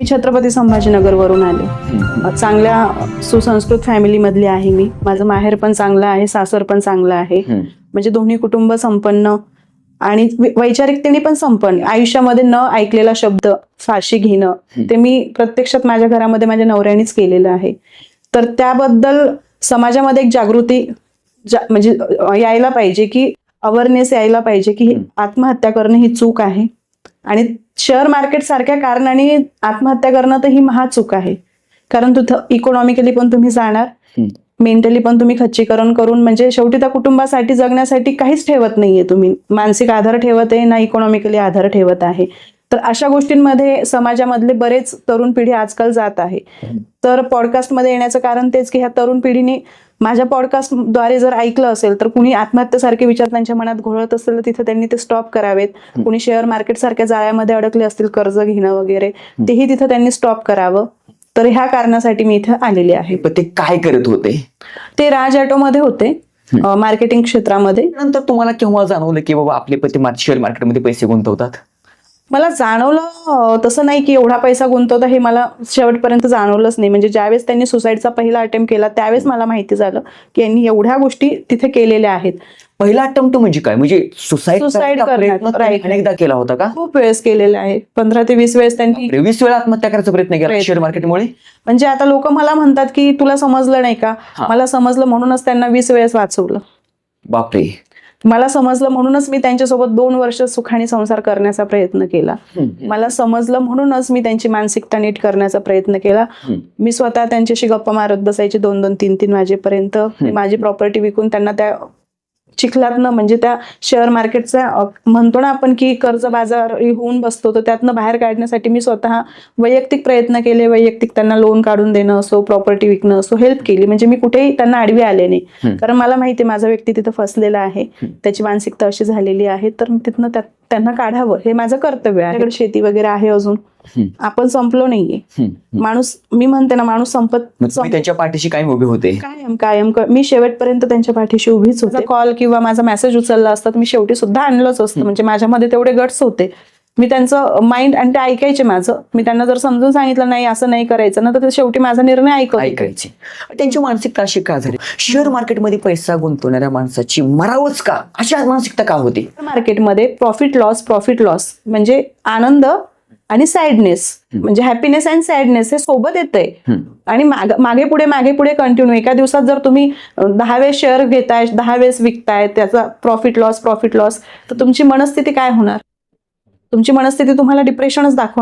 मी छत्रपती संभाजीनगरवरून आले. चांगल्या सुसंस्कृत फॅमिली मधली आहे मी. माझं माहेर पण चांगलं आहे, सासर पण चांगलं आहे. म्हणजे दोन्ही कुटुंब संपन्न आणि वैचारिकतेने पण संपन्न. आयुष्यामध्ये न ऐकलेला शब्द फाशी घेणं ते मी प्रत्यक्षात माझ्या घरामध्ये माझ्या नवऱ्यानेच केलेलं आहे. तर त्याबद्दल समाजामध्ये एक जागृती म्हणजे यायला पाहिजे, की अवेअरनेस यायला पाहिजे की आत्महत्या करणं ही चूक आहे आणि शेअर मार्केट सारख्या कारणाने आत्महत्या करणं तर ही महा चूक आहे. कारण तिथं इकॉनॉमिकली पण तुम्ही जाणार, मेंटली पण तुम्ही खच्चीकरण करून म्हणजे शेवटी त्या कुटुंबासाठी जगण्यासाठी काहीच ठेवत नाहीये. तुम्ही मानसिक आधार ठेवत आहे ना इकॉनॉमिकली आधार ठेवत आहे. तर अशा गोष्टींमध्ये समाजामधले बरेच तरुण पिढी आजकाल जात आहे. तर पॉडकास्टमध्ये येण्याचं कारण तेच की ह्या तरुण पिढीने माझ्या पॉडकास्टद्वारे जर ऐकलं असेल तर कुणी आत्महत्येसारखे विचार त्यांच्या मनात घोळत असेल तर तिथे त्यांनी ते स्टॉप करावेत. कुणी शेअर मार्केट सारख्या जाळ्यामध्ये अडकले असतील, कर्ज घेणं वगैरे, तेही तिथे त्यांनी स्टॉप करावं. तर ह्या कारणासाठी मी इथे आलेली आहे. पण ते काय करत होते? ते राज ऑटोमध्ये होते, मार्केटिंग क्षेत्रामध्ये. नंतर तुम्हाला केव्हा जाणवलं की बाबा आपले पती शेअर मार्केटमध्ये पैसे गुंतवतात? मला जाणवलं तसं नाही की एवढा पैसा गुंतवता, हे मला शेवटपर्यंत जाणवलंच नाही. म्हणजे ज्यावेळेस त्यांनी सुसाईडचा पहिला अटेम्प्ट केला त्यावेळेस मला माहिती झालं की यांनी एवढ्या गोष्टी तिथे केलेल्या आहेत. पहिला अटेम्प्ट म्हणजे काय? म्हणजे सुसाईड अनेकदा केला होता का? खूप वेळेस केलेला आहे. 15 ते 20 वेळेस त्यांनी 20 वेळा आत्महत्या करायचा प्रयत्न केला शेअर मार्केटमुळे. म्हणजे आता लोक मला म्हणतात की तुला समजलं नाही का? मला समजलं म्हणूनच त्यांना 20 वेळेस वाचवलं. बापरे. मला समजलं म्हणूनच मी त्यांच्यासोबत 2 वर्ष सुखाने संसार करण्याचा प्रयत्न केला. मला समजलं म्हणूनच मी त्यांची मानसिकता नीट करण्याचा प्रयत्न केला. मी स्वतः त्यांच्याशी गप्पा मारत बसायची 2-2, 3-3 वाजेपर्यंत. माझी प्रॉपर्टी विकून त्यांना त्या चिखलातनं म्हणजे त्या शेअर मार्केटचा म्हणतो ना आपण की कर्ज बाजार होऊन बसतो, तर त्यातनं बाहेर काढण्यासाठी मी स्वतः वैयक्तिक प्रयत्न केले. वैयक्तिक त्यांना लोन काढून देणं असो, प्रॉपर्टी विकणं असो, हेल्प केली. म्हणजे मी कुठेही त्यांना आडवी आले नाही. कारण मला माहिती आहे माझा व्यक्ती तिथं फसलेला आहे, त्याची मानसिकता अशी झालेली आहे. तर तिथनं त्यांना काढावं हे माझं कर्तव्य आहे. शेती वगैरे आहे अजून, आपण संपलो नाहीये. माणूस, मी म्हणते ना, माणूस संपत. त्यांच्या पाठीशी कायम उभे होते? कायम मी शेवटपर्यंत त्यांच्या पाठीशी उभीच होते. कॉल किंवा माझा मेसेज उचलला असता तर मी शेवटी सुद्धा आणलंच असतं. म्हणजे माझ्यामध्ये तेवढे गट्स होते. मी त्यांचं माइंड आणि ते ऐकायचे माझं. मी त्यांना जर समजून सांगितलं नाही असं नाही करायचं ना, तर शेवटी माझा निर्णय ऐकायचे. त्यांची मानसिकता अशी का झाली? शेअर मार्केटमध्ये पैसा गुंतवणाऱ्या माणसाची मरावच का, अशी मानसिकता का होती? मार्केटमध्ये प्रॉफिट लॉस म्हणजे आनंद आणि सॅडनेस, म्हणजे हॅपीनेस अँड सॅडनेस हे सोबत येतंय आणि मागे पुढे कंटिन्यू. एका दिवसात जर तुम्ही 10 वेळेस शेअर घेताय, 10 वेळेस विकताय, त्याचा प्रॉफिट लॉस, तर तुमची मनस्थिती काय होणार? तुमची मनस्थिती तुम्हाला डिप्रेशनच दाखवणार.